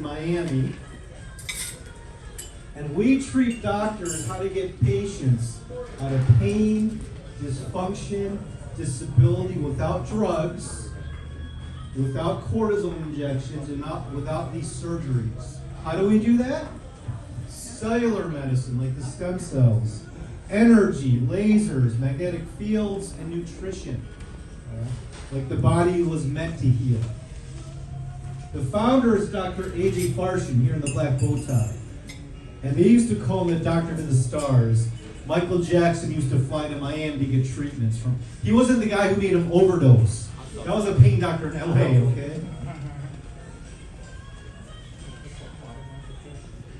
Miami. And we treat doctors how to get patients out of pain, dysfunction, disability without drugs, without cortisone injections, and without these surgeries. How do we do that? Cellular medicine, like the stem cells, energy, lasers, magnetic fields, and nutrition. Like the body was meant to heal. The founder is Dr. A.J. Farshin, here in the black bow tie. And they used to call him the doctor to the stars. Michael Jackson used to fly to Miami to get treatments from. He wasn't the guy who made him overdose. That was a pain doctor in LA, okay?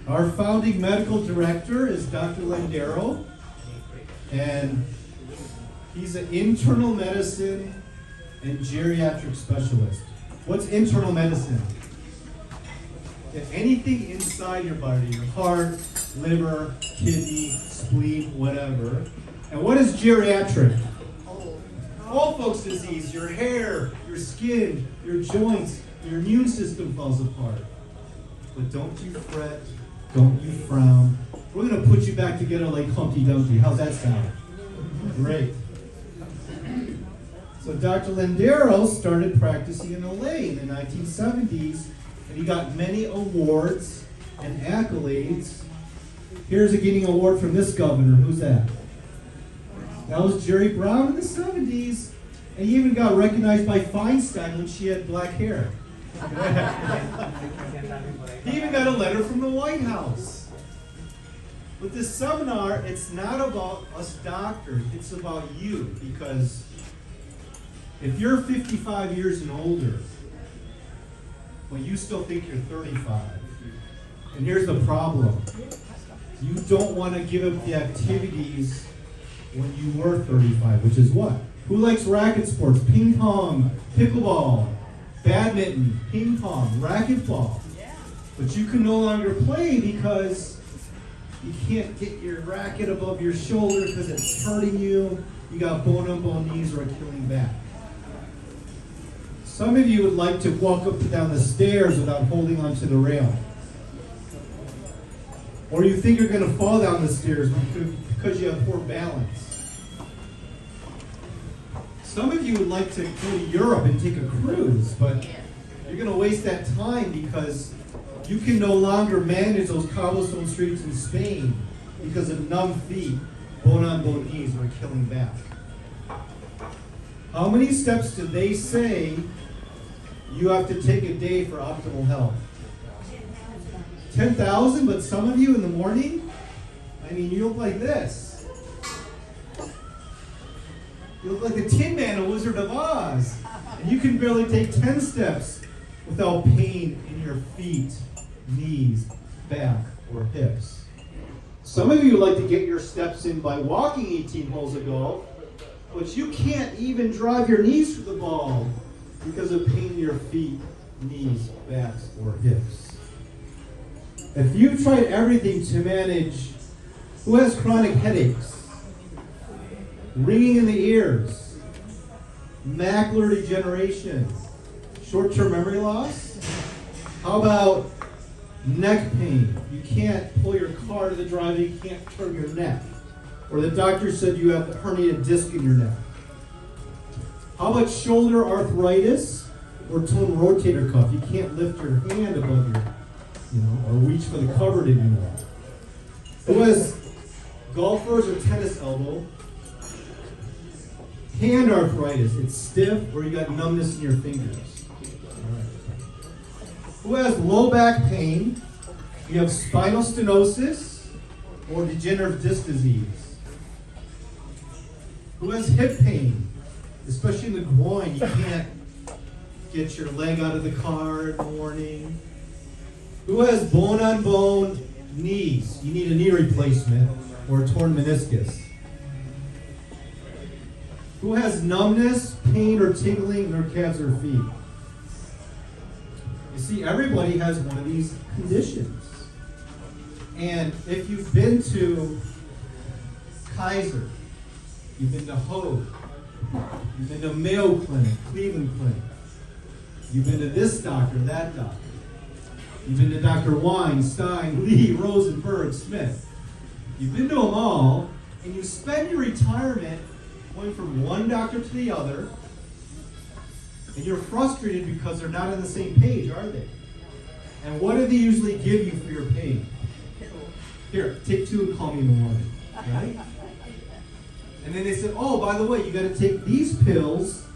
Our founding medical director is Dr. Landero, and he's an internal medicine and geriatric specialist. What's internal medicine? If anything inside your body, your heart, liver, kidney, spleen, whatever. And what is geriatric? Old folks' disease, your hair, your skin, your joints, your immune system falls apart. But don't you fret, don't you frown. We're going to put you back together like Humpty Dumpty. How's that sound? Great. So Dr. Landero started practicing in LA in the 1970s, and he got many awards and accolades. Here's a getting award from this governor. Who's that? That was Jerry Brown in the 70s, and he even got recognized by Feinstein when she had black hair. He even got a letter from the White House. With this seminar, it's not about us doctors, it's about you, because if you're 55 years and older, well, you still think you're 35. And here's the problem. You don't want to give up the activities when you were 35, which is what? Who likes racket sports? Ping pong, pickleball, badminton, ping pong, racquetball. But you can no longer play because you can't get your racket above your shoulder because it's hurting you. You got bone-on-bone knees or a killing back. Some of you would like to walk up and down the stairs without holding onto the rail. Or you think you're going to fall down the stairs because you have poor balance. Some of you would like to go to Europe and take a cruise, but you're going to waste that time because you can no longer manage those cobblestone streets in Spain because of numb feet, bone-on-bone knees, or a killing back. How many steps do they say you have to take a day for optimal health? 10,000, but some of you in the morning, I mean, you look like this. You look like the Tin Man in Wizard of Oz. And you can barely take 10 steps without pain in your feet, knees, back, or hips. Some of you like to get your steps in by walking 18 holes of golf, but you can't even drive your knees through the ball because of pain in your feet, knees, backs, or hips. If you've tried everything to manage, who has chronic headaches, ringing in the ears, macular degeneration, short-term memory loss? How about neck pain? You can't pull your car to the drive, you can't turn your neck. Or the doctor said you have a herniated disc in your neck. How about shoulder arthritis or torn rotator cuff? You can't lift your hand above your, or reach for the cupboard anymore. Who has golfers or tennis elbow? Hand arthritis. It's stiff or you got numbness in your fingers. Who has low back pain? You have spinal stenosis or degenerative disc disease. Who has hip pain? Especially in the groin, you can't get your leg out of the car in the morning. Who has bone-on-bone knees? You need a knee replacement or a torn meniscus. Who has numbness, pain, or tingling in their calves or feet? You see, everybody has one of these conditions. And if you've been to Kaiser, you've been to Hoag, you've been to Mayo Clinic, Cleveland Clinic, you've been to this doctor, that doctor, You've been to Dr. Weinstein, Lee, Rosenberg, Smith. You've been to them all, and you spend your retirement going from one doctor to the other, and you're frustrated because they're not on the same page, are they? And what do they usually give you for your pain? Here, take 2 and call me in the morning, right? And then they said, oh, by the way, you got to take these pills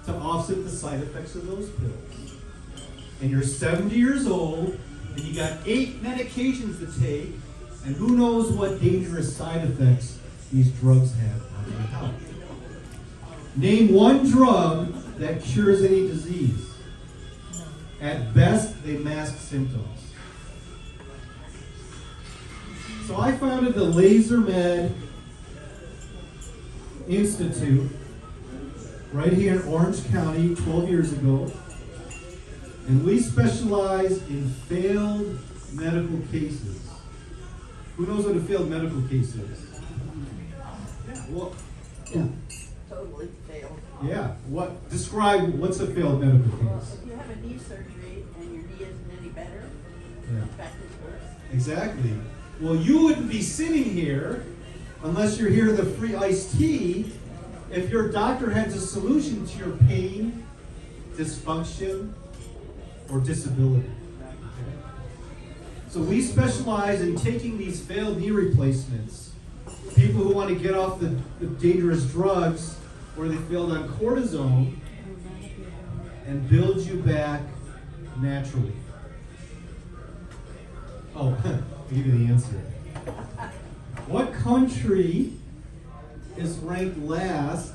to offset the side effects of those pills. And you're 70 years old, and you got 8 medications to take, and who knows what dangerous side effects these drugs have on your health. Name one drug that cures any disease. At best, they mask symptoms. So I founded the Laser Med Institute right here in Orange County 12 years ago. And we specialize in failed medical cases. Who knows what a failed medical case is? Yeah. Totally failed. Yeah. Describe what's a failed medical case? If you have a knee surgery and your knee isn't any better, Yeah. in fact it's worse. Exactly. Well, you wouldn't be sitting here unless you're here to the free iced tea if your doctor has a solution to your pain, dysfunction, or disability. So we specialize in taking these failed knee replacements, people who want to get off the dangerous drugs where they failed on cortisone, and build you back naturally. Oh, I'll give you the answer. What country is ranked last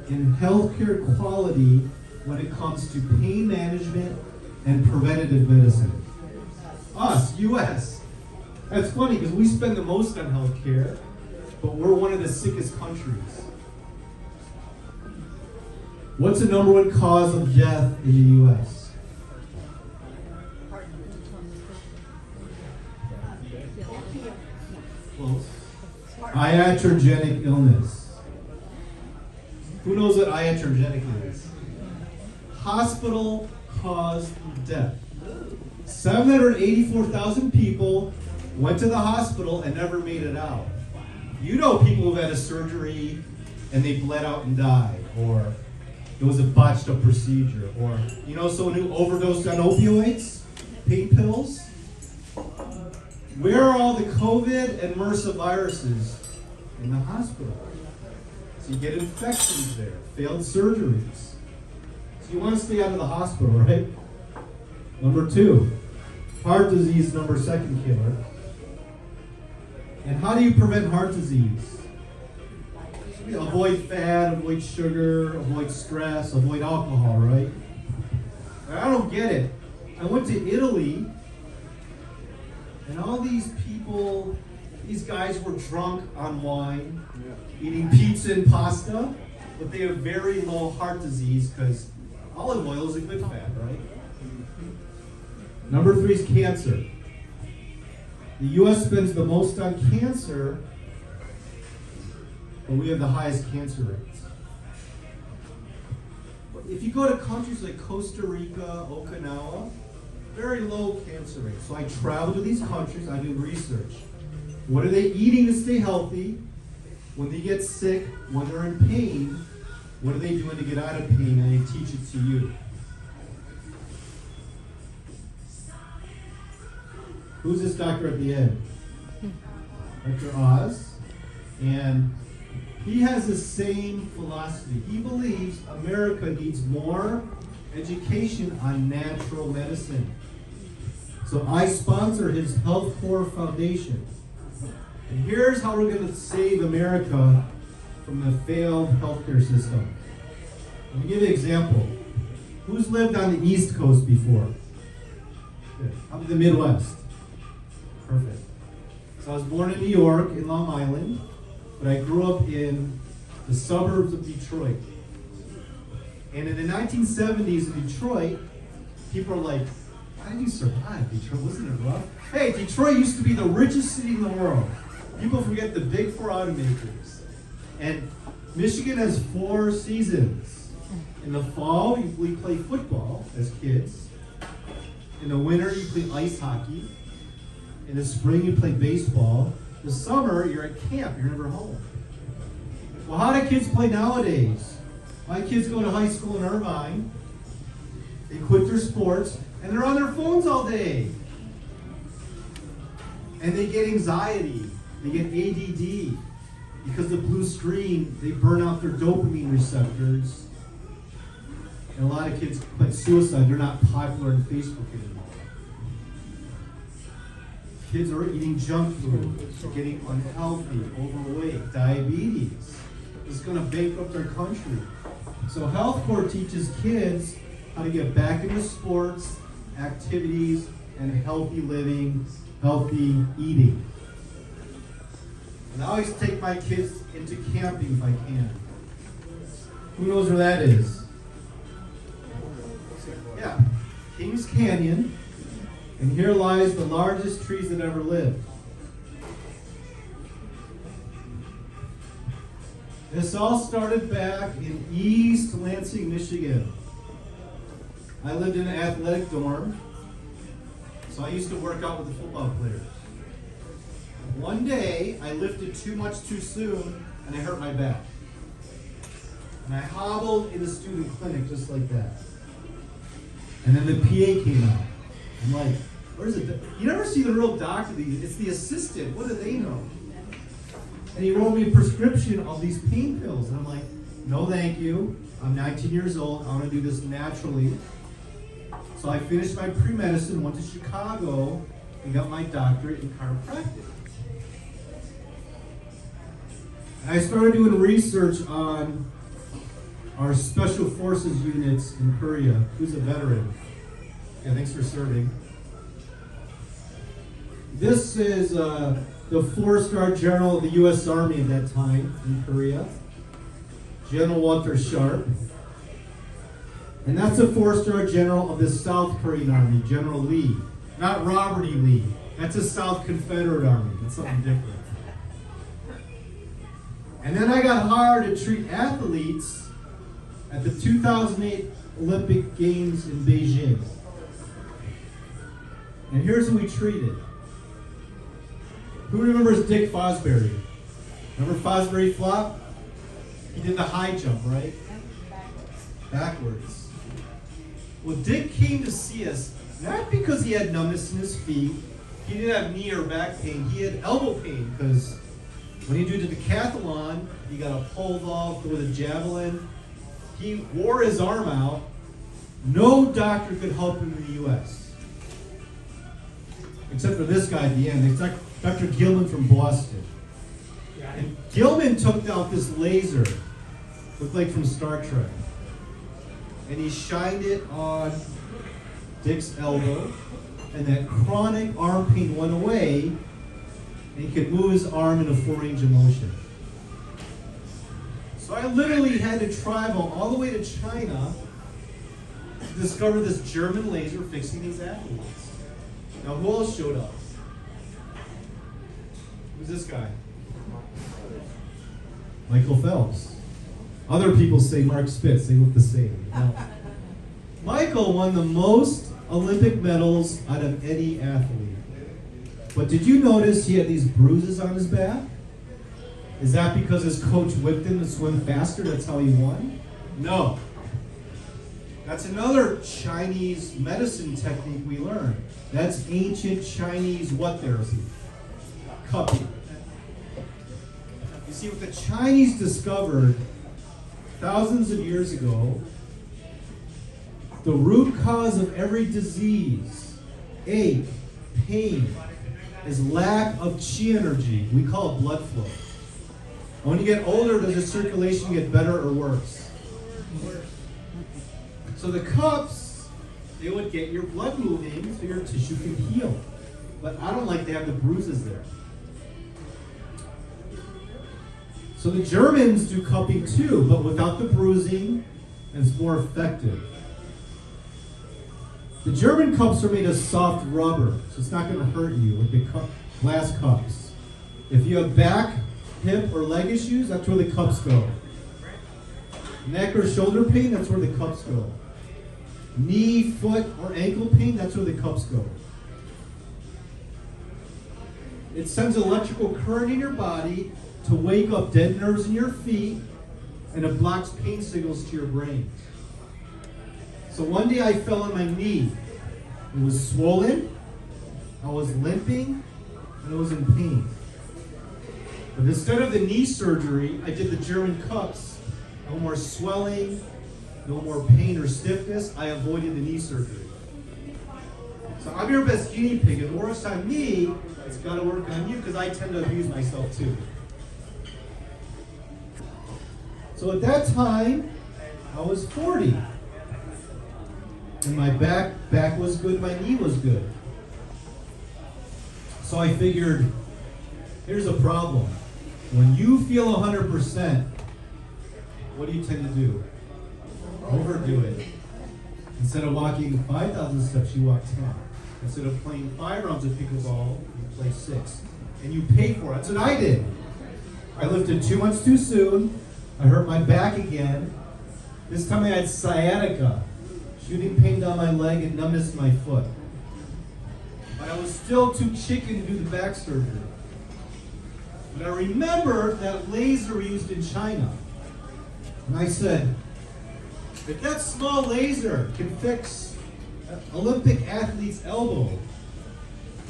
in healthcare quality when it comes to pain management and preventative medicine? Us, U.S. That's funny because we spend the most on healthcare, but we're one of the sickest countries. What's the number 1 cause of death in the U.S.? Close. Iatrogenic illness. Who knows what iatrogenic is? Hospital-caused death. 784,000 people went to the hospital and never made it out. You know people who've had a surgery and they bled out and died, or it was a botched up procedure, or you know someone who overdosed on opioids, pain pills. Where are all the COVID and MRSA viruses? In the hospital. So you get infections there, failed surgeries. So you want to stay out of the hospital, right? Number 2, heart disease, number 2nd killer. And how do you prevent heart disease? Avoid fat, avoid sugar, avoid stress, avoid alcohol, right? I don't get it. I went to Italy, and all these people, these guys were drunk on wine, eating pizza and pasta, but they have very low heart disease because olive oil is a good fat, right? Number 3 is cancer. The U.S. spends the most on cancer, but we have the highest cancer rates. If you go to countries like Costa Rica, Okinawa, very low cancer rates. So I travel to these countries, I do research. What are they eating to stay healthy? When they get sick, when they're in pain, what are they doing to get out of pain? And I teach it to you. Who's this doctor at the end? Dr. Oz. And he has the same philosophy. He believes America needs more education on natural medicine. So I sponsor his Health Core Foundation. And here's how we're going to save America from the failed healthcare system. Let me give you an example. Who's lived on the East Coast before? Good. How about the Midwest? Perfect. So I was born in New York, in Long Island, but I grew up in the suburbs of Detroit. And in the 1970s in Detroit, people are like, how did you survive, Detroit? Wasn't it rough? Hey, Detroit used to be the richest city in the world. People forget the big 4 automakers. And Michigan has 4 seasons. In the fall, we play football as kids. In the winter, you play ice hockey. In the spring, you play baseball. The summer, you're at camp. You're never home. Well, how do kids play nowadays? My kids go to high school in Irvine. They quit their sports, and they're on their phones all day. And they get anxiety. They get ADD. Because the blue screen, they burn out their dopamine receptors. And a lot of kids commit suicide. They're not popular on Facebook anymore. Kids are eating junk food, getting unhealthy, overweight, diabetes. It's going to bankrupt our country. So Health Corps teaches kids how to get back into sports, activities, and healthy living, healthy eating. And I always take my kids into camping if I can. Who knows where that is? Yeah, Kings Canyon. And here lies the largest trees that ever lived. This all started back in East Lansing, Michigan. I lived in an athletic dorm, so I used to work out with the football players. One day, I lifted too much too soon, and I hurt my back. And I hobbled in the student clinic just like that. And then the PA came out. I'm like, where's it? You never see the real doctor. It's the assistant. What do they know? And he wrote me a prescription of these pain pills. And I'm like, no thank you. I'm 19 years old. I want to do this naturally. So I finished my pre-medicine, went to Chicago, and got my doctorate in chiropractic. And I started doing research on our special forces units in Korea. Who's a veteran? Okay, thanks for serving. This is the 4-star general of the U.S. Army at that time in Korea, General Walter Sharp. And that's a 4-star general of the South Korean Army, General Lee. Not Robert E. Lee. That's a South Confederate Army. That's something different. And then I got hired to treat athletes at the 2008 Olympic Games in Beijing. And here's who we treated. Who remembers Dick Fosbury? Remember Fosbury Flop? He did the high jump, right? Backwards. Well, Dick came to see us, not because he had numbness in his feet. He didn't have knee or back pain. He had elbow pain because when you do the decathlon, you got a pole vault with a javelin. He wore his arm out. No doctor could help him in the U.S. Except for this guy at the end. It's Dr. Gilman from Boston. And Gilman took out this laser, looked like from Star Trek, and he shined it on Dick's elbow, and that chronic arm pain went away, and he could move his arm in a 4-range of motion. So I literally had to travel all the way to China to discover this German laser fixing these athletes. Now, who else showed up? Who's this guy? Michael Phelps. Other people say Mark Spitz. They look the same. No. Michael won the most Olympic medals out of any athlete. But did you notice he had these bruises on his back? Is that because his coach whipped him to swim faster? That's how he won? No. That's another Chinese medicine technique we learned. That's ancient Chinese what therapy? Cupping. You see, what the Chinese discovered thousands of years ago, the root cause of every disease, ache, pain, is lack of qi energy. We call it blood flow. And when you get older, does your circulation get better or worse? So the cups, they would get your blood moving so your tissue can heal. But I don't like to have the bruises there. So the Germans do cupping too, but without the bruising, and it's more effective. The German cups are made of soft rubber, so it's not going to hurt you like the glass cups. If you have back, hip, or leg issues, that's where the cups go. Neck or shoulder pain, that's where the cups go. knee, foot, or ankle pain, that's where the cups go. It sends electrical current in your body to wake up dead nerves in your feet, and it blocks pain signals to your brain. So one day I fell on my knee. It was swollen, I was limping, and I was in pain. But instead of the knee surgery, I did the German cups. No more swelling, no more pain or stiffness. I avoided the knee surgery. So I'm your best guinea pig. If it works on me, it's got to work on you, because I tend to abuse myself too. So at that time, I was 40. And my back was good, my knee was good. So I figured, here's a problem. When you feel 100%, what do you tend to do? Overdo it. Instead of walking 5,000 steps, you walk 10. Instead of playing 5 rounds of pickleball, you play 6. And you pay for it. That's what I did. I lifted 2 months too soon. I hurt my back again. This time I had sciatica, shooting pain down my leg and numbness in my foot. But I was still too chicken to do the back surgery. But I remember that laser used in China. And I said, if that small laser can fix an Olympic athlete's elbow,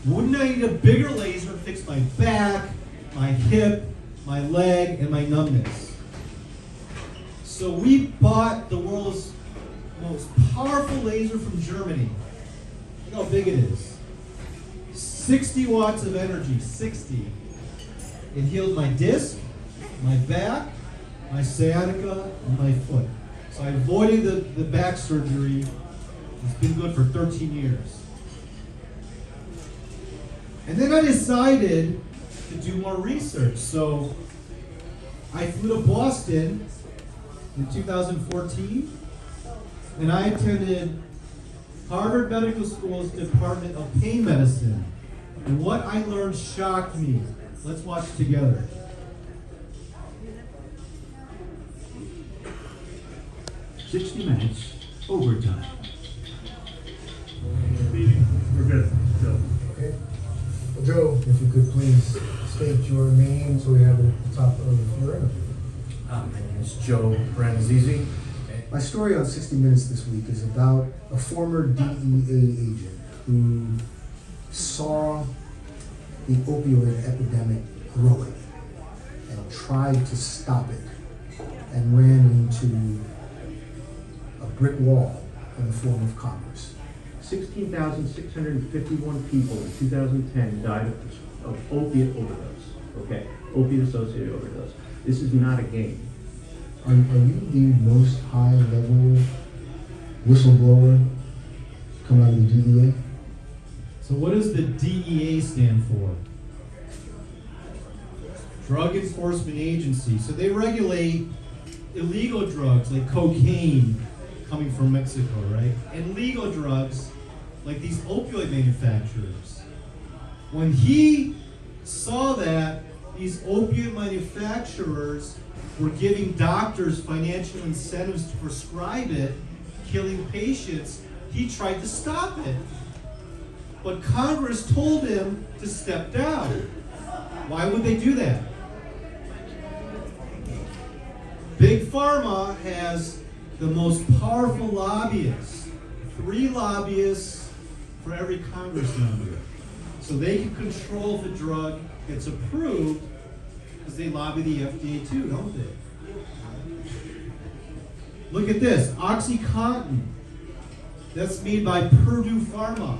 wouldn't I need a bigger laser to fix my back, my hip, my leg, and my numbness? So we bought the world's most powerful laser from Germany. Look how big it is. 60 watts of energy, 60. It healed my disc, my back, my sciatica, and my foot. So I avoided the back surgery. It's been good for 13 years. And then I decided to do more research. So I flew to Boston in 2014, and I attended Harvard Medical School's Department of Pain Medicine. And what I learned shocked me. Let's watch together. "60 minutes, overtime." We're good. Joe. Okay. Well, Joe, if you could please state your name so we have it at the top of your interview. My name is Joe Ranzizi. My story on 60 Minutes this week is about a former DEA agent who saw the opioid epidemic growing and tried to stop it and ran into a brick wall in the form of Congress. 16,651 people in 2010 died of opiate overdose. Okay, opiate-associated overdose. This is not a game. Are you the most high-level whistleblower coming out of the DEA? So what does the DEA stand for? Drug Enforcement Agency. So they regulate illegal drugs like cocaine coming from Mexico, right? And legal drugs like these opioid manufacturers. When he saw that these opioid manufacturers were giving doctors financial incentives to prescribe it, killing patients, he tried to stop it. But Congress told him to step down. Why would they do that? Big Pharma has the most powerful lobbyists, 3 lobbyists for every Congress member. So they can control if a drug gets approved because they lobby the FDA too, don't they? Look at this, OxyContin. That's made by Purdue Pharma.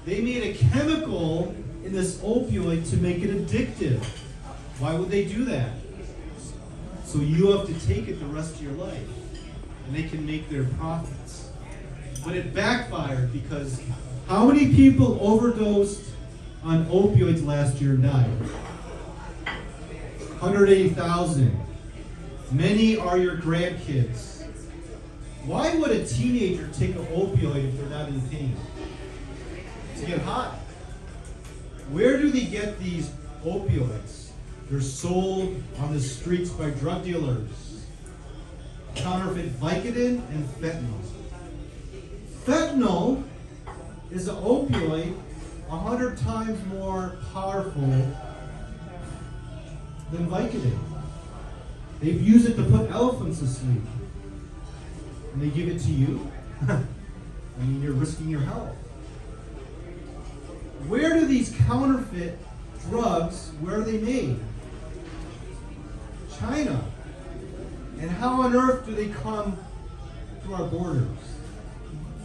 They made a chemical in this opioid to make it addictive. Why would they do that? So you have to take it the rest of your life, and they can make their profits. But it backfired because how many people overdosed on opioids last year and died? 180,000. Many are your grandkids. Why would a teenager take an opioid if they're not in pain? To get high. Where do they get these opioids? They're sold on the streets by drug dealers. Counterfeit Vicodin and fentanyl. Fentanyl is an opioid 100 times more powerful than Vicodin. They've used it to put elephants to sleep. And they give it to you. I mean, you're risking your health. Where do these counterfeit drugs, where are they made? China. And how on earth do they come to our borders?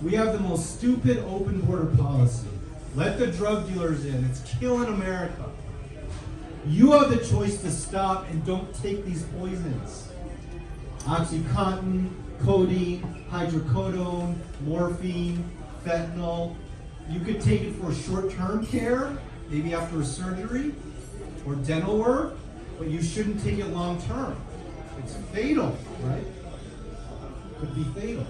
We have the most stupid open border policy. Let the drug dealers in. It's killing America. You have the choice to stop and don't take these poisons. OxyContin, codeine, hydrocodone, morphine, fentanyl. You could take it for short-term care, maybe after a surgery or dental work, but you shouldn't take it long-term. It's fatal, right? Could be fatal.